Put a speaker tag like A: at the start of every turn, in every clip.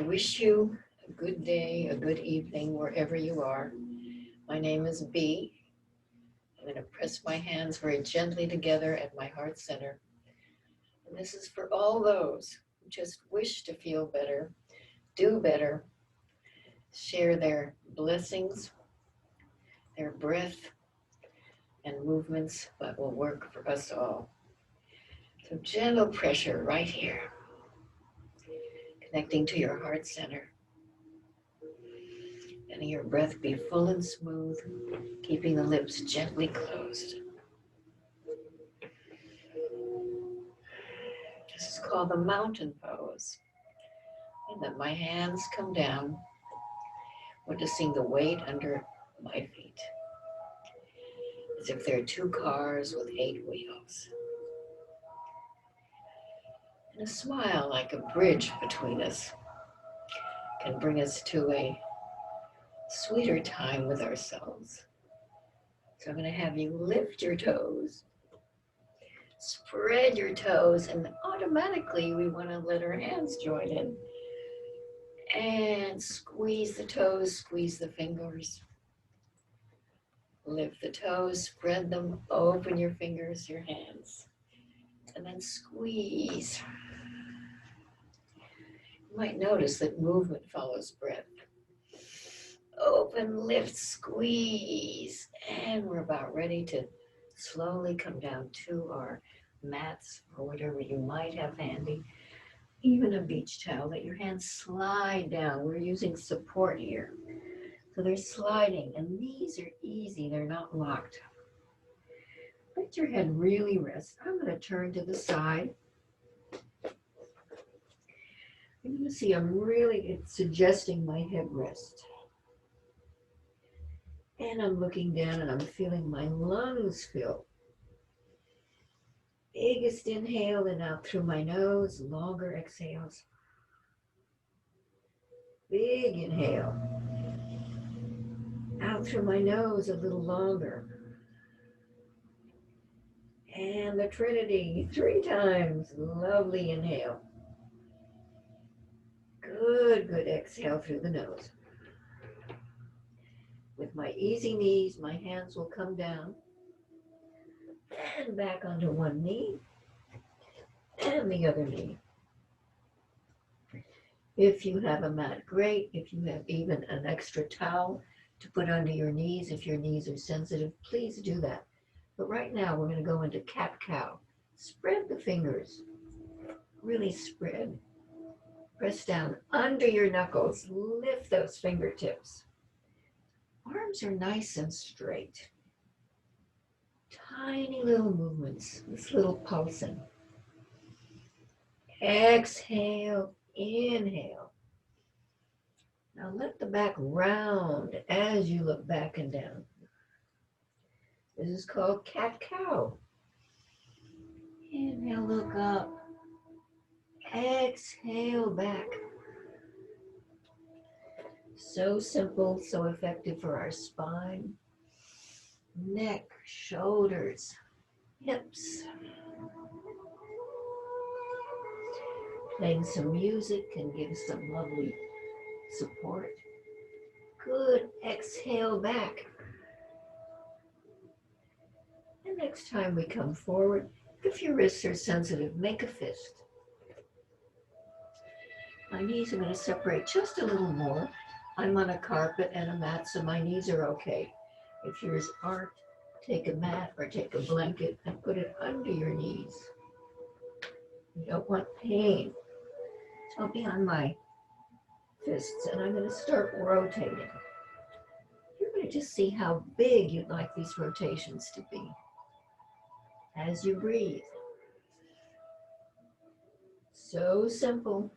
A: I wish you a good day, a good evening, wherever you are. My name is B. I'm going to press my hands very gently together at my heart center. And this is for all those who just wish to feel better, do better, share their blessings, their breath, and movements that will work for us all. So gentle pressure right here, connecting to your heart center. Letting your breath be full and smooth, keeping the lips gently closed. This is called the mountain pose. And then my hands come down, noticing the weight under my feet, as if they're two cars with 8 wheels. And a smile like a bridge between us can bring us to a sweeter time with ourselves. So I'm going to have you lift your toes, spread your toes, and automatically we want to let our hands join in. And squeeze the toes, squeeze the fingers. Lift the toes, spread them, open your fingers, your hands, and then squeeze. You might notice that movement follows breath. Open, lift, squeeze, and we're about ready to slowly come down to our mats or whatever you might have handy. Even a beach towel, let your hands slide down. We're using support here. So they're sliding, and these are easy, they're not locked. Let your head really rest. I'm going to turn to the side. You're going to see it's suggesting my head rest. And I'm looking down and I'm feeling my lungs fill. Biggest inhale and out through my nose, longer exhales. Big inhale. Out through my nose a little longer. And the Trinity 3 times. Lovely inhale. Good exhale through the nose. With my easy knees, my hands will come down and back onto one knee and the other knee. If you have a mat, great. If you have even an extra towel to put under your knees, if your knees are sensitive, please do that. But right now we're going to go into cat-cow. Spread the fingers. Really spread. Press down under your knuckles. Lift those fingertips. Arms are nice and straight. Tiny little movements, this little pulsing. Exhale, inhale. Now let the back round as you look back and down. This is called cat-cow. Inhale, look up. Exhale, back. So simple, so effective for our spine, neck, shoulders, hips. Playing some music can give some lovely support. Good, exhale back. And next time we come forward, if your wrists are sensitive, make a fist. My knees are going to separate just a little more. I'm on a carpet and a mat, so my knees are okay. If yours aren't, take a mat or take a blanket and put it under your knees. You don't want pain. So I'll be on my fists and I'm going to start rotating. You're going to just see how big you'd like these rotations to be as you breathe. So simple.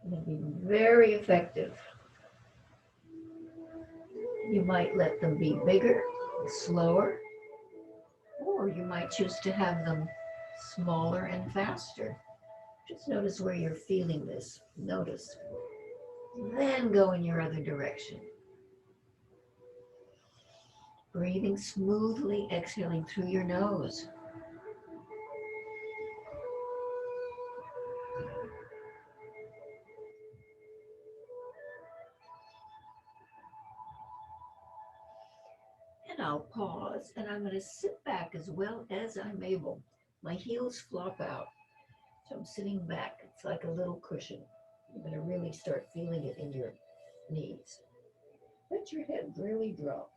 A: Going to be very effective. You might let them be bigger, slower, or you might choose to have them smaller and faster. Just notice where you're feeling this. Notice. Then go in your other direction. Breathing smoothly, exhaling through your nose. I'll pause and I'm going to sit back as well as I'm able. My heels flop out, so I'm sitting back. It's like a little cushion. You're going to really start feeling it in your knees. Let your head really drop.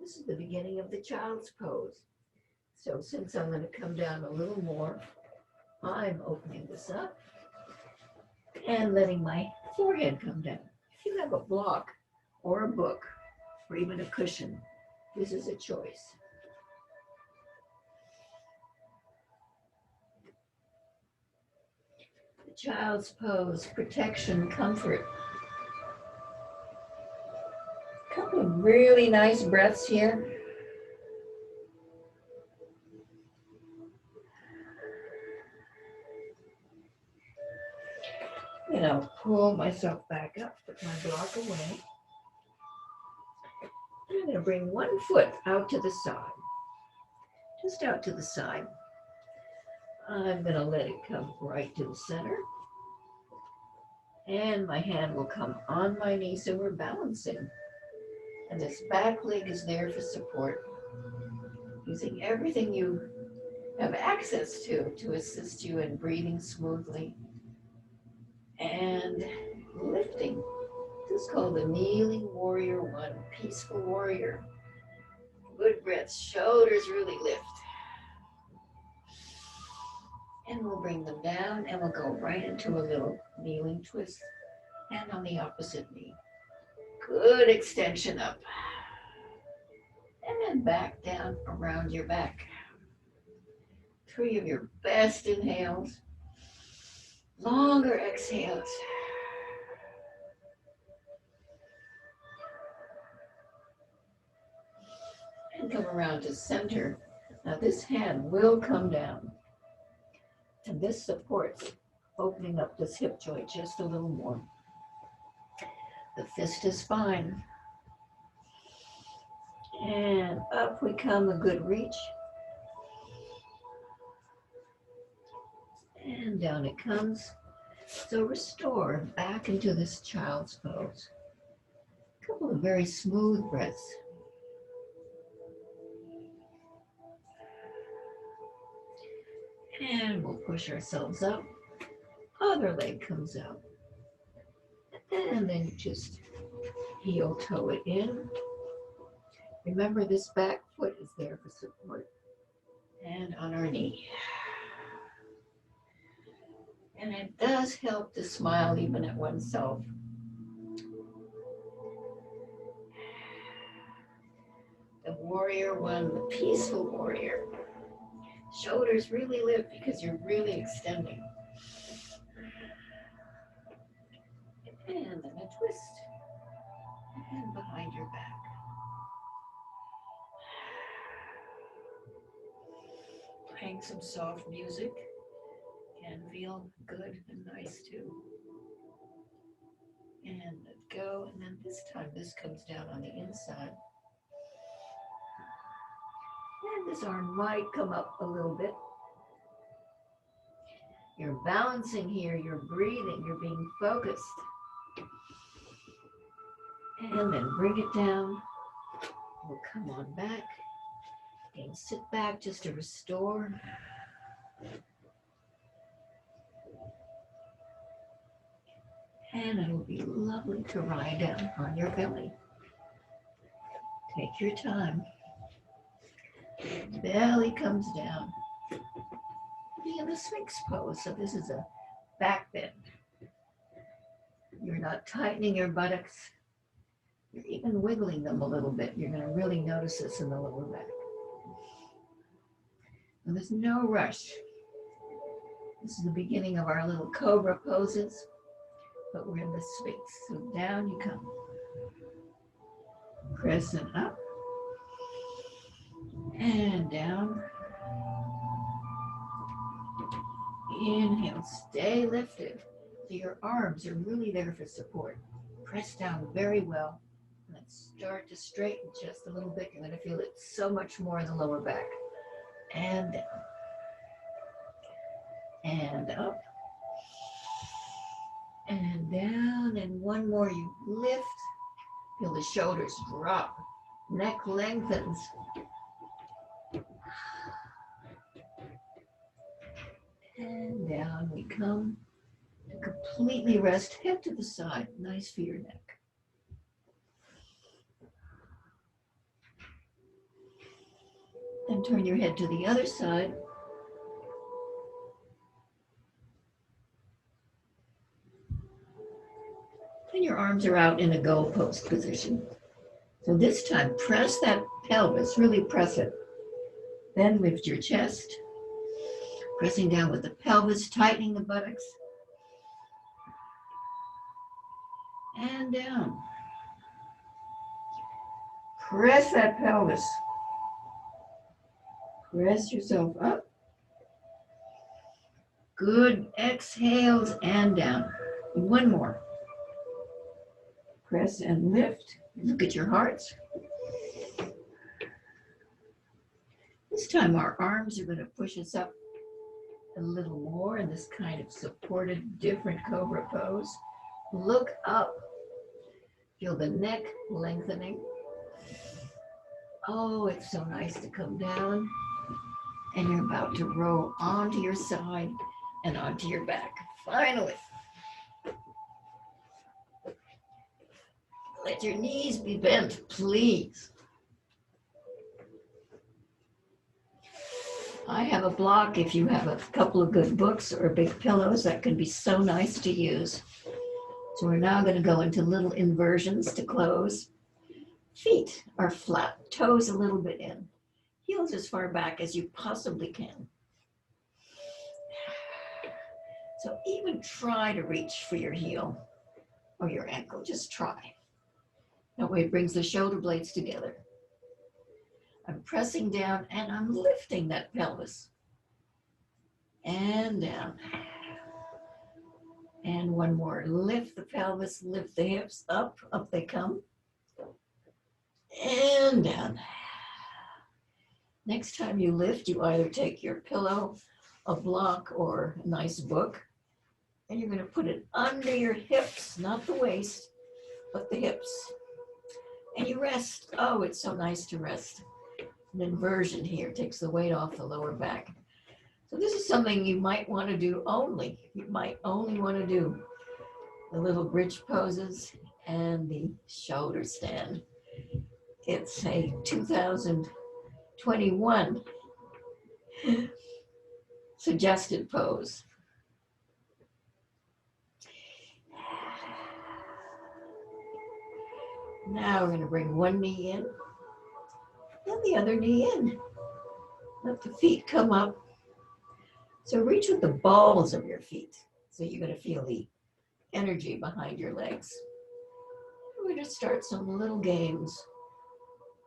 A: This is the beginning of the child's pose. So since I'm going to come down a little more, I'm opening this up and letting my forehead come down. If you have a block or a book or even a cushion, this is a choice. The child's pose, protection, comfort. A couple of really nice breaths here. And I'll pull myself back up, put my block away. I'm going to bring one foot out to the side, just out to the side. I'm going to let it come right to the center. And my hand will come on my knee, so we're balancing. And this back leg is there for support, using everything you have access to assist you in breathing smoothly and lifting. This is called the Kneeling Warrior One, Peaceful Warrior. Good breath, shoulders really lift. And we'll bring them down and we'll go right into a little kneeling twist. And on the opposite knee. Good extension up. And then back down around your back. 3 of your best inhales. Longer exhales. And come around to center. Now this hand will come down. And this supports opening up this hip joint just a little more. The fist is fine. And up we come, a good reach. And down it comes. So restore back into this child's pose. A couple of very smooth breaths. And we'll push ourselves up. Other leg comes out. And then just heel toe it in. Remember, this back foot is there for support. And on our knee. And it does help to smile even at oneself. The warrior one, the peaceful warrior. Shoulders really lift because you're really extending. And then a twist. And behind your back. Playing some soft music can feel good and nice too. And let go. And then this time, this comes down on the inside. And this arm might come up a little bit. You're balancing here, you're breathing, you're being focused. And then bring it down. We'll come on back. And sit back just to restore. And it'll be lovely to lie down on your belly. Take your time. Belly comes down. Be in the Sphinx pose. So this is a back bend. You're not tightening your buttocks. You're even wiggling them a little bit. You're going to really notice this in the lower back. And there's no rush. This is the beginning of our little cobra poses, but we're in the Sphinx. So down you come. Crescent up. And down. Inhale, stay lifted. So your arms are really there for support. Press down very well. Let's start to straighten just a little bit. You're going to feel it so much more in the lower back. And down. And up. And down then one more, you lift. Feel the shoulders drop. Neck lengthens. And down we come to completely rest. Head to the side. Nice for your neck. Then turn your head to the other side. And your arms are out in a goalpost position. So this time, press that pelvis, really press it. Then lift your chest, pressing down with the pelvis, tightening the buttocks. And down. Press that pelvis. Press yourself up. Good. Exhales and down. And one more. Press and lift. Look at your hearts. This time our arms are going to push us up a little more in this kind of supported, different cobra pose. Look up. Feel the neck lengthening. Oh, it's so nice to come down. And you're about to roll onto your side and onto your back. Finally. Let your knees be bent, please. I have a block. If you have a couple of good books or big pillows, that can be so nice to use. So we're now going to go into little inversions to close. Feet are flat, toes a little bit in. Heels as far back as you possibly can. So even try to reach for your heel or your ankle, just try. That way it brings the shoulder blades together. I'm pressing down and I'm lifting that pelvis. And down. And one more, lift the pelvis, lift the hips, up they come. And down. Next time you lift, you either take your pillow, a block, or a nice book, and you're going to put it under your hips, not the waist, but the hips. And you rest. Oh, it's so nice to rest. An inversion here takes the weight off the lower back. So this is something you might want to do only. You might only want to do the little bridge poses and the shoulder stand. It's a 2021 suggested pose. Now we're going to bring one knee in, and the other knee in. Let the feet come up. So reach with the balls of your feet. So you're going to feel the energy behind your legs. We're going to start some little games,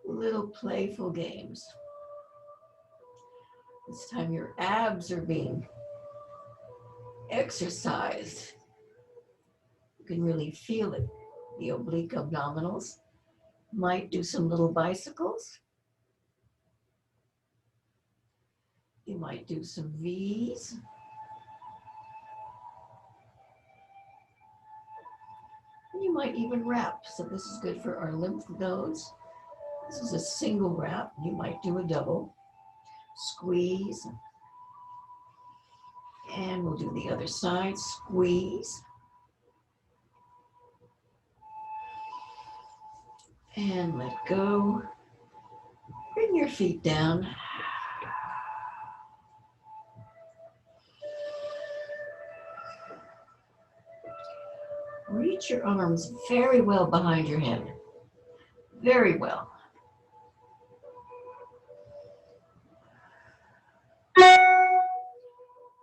A: little playful games. This time your abs are being exercised. You can really feel it. The oblique abdominals. Might do some little bicycles. You might do some V's. And you might even wrap. So this is good for our lymph nodes. This is a single wrap. You might do a double. Squeeze. And we'll do the other side. Squeeze. And let go. Bring your feet down. Reach your arms very well behind your head. Very well.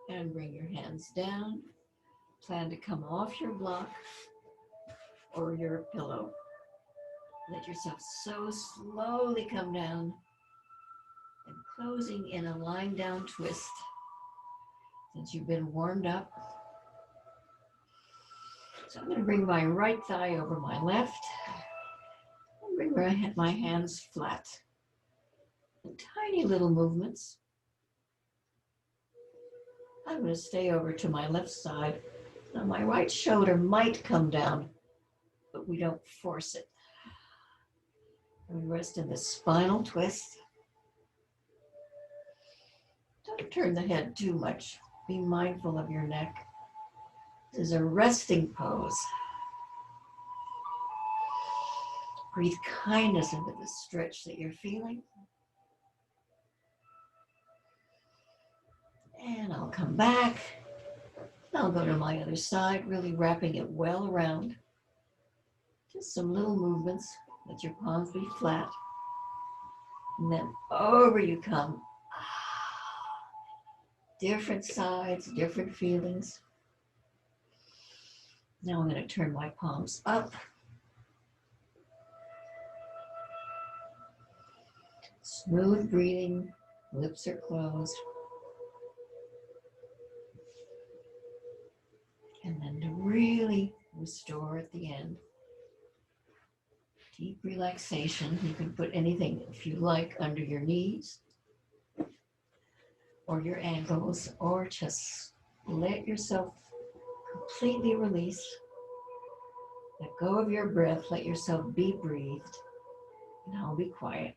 A: And bring your hands down. Plan to come off your block or your pillow. Let yourself so slowly come down and closing in a lying down twist. Since you've been warmed up. So I'm going to bring my right thigh over my left and bring my hands flat. And tiny little movements. I'm going to stay over to my left side. Now my right shoulder might come down but we don't force it. We rest in the spinal twist. Don't turn the head too much. Be mindful of your neck. This is a resting pose. Breathe kindness into the stretch that you're feeling. And I'll come back. I'll go to my other side, really wrapping it well around. Just some little movements. Let your palms be flat. And then over you come. Different sides, different feelings. Now I'm going to turn my palms up. Smooth breathing, lips are closed. And then to really restore at the end. Deep relaxation. You can put anything, if you like, under your knees or your ankles, or just let yourself completely release. Let go of your breath. Let yourself be breathed. And I'll be quiet.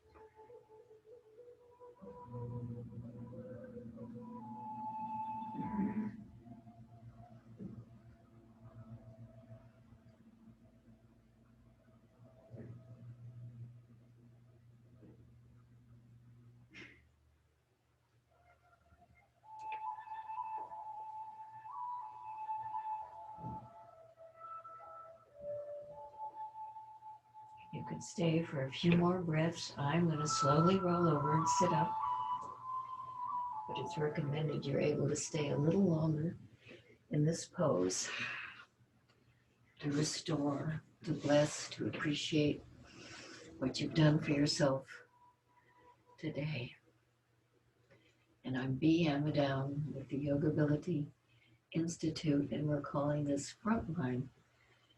A: You can stay for a few more breaths. I'm going to slowly roll over and sit up. But it's recommended you're able to stay a little longer in this pose to restore, to bless, to appreciate what you've done for yourself today. And I'm B. Amadown with the Yogability Institute, and we're calling this Frontline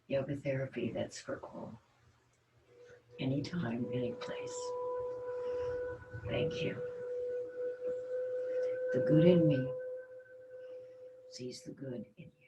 A: Yoga Therapy. That's for all. Anytime, any place. Thank you. The good in me sees the good in you.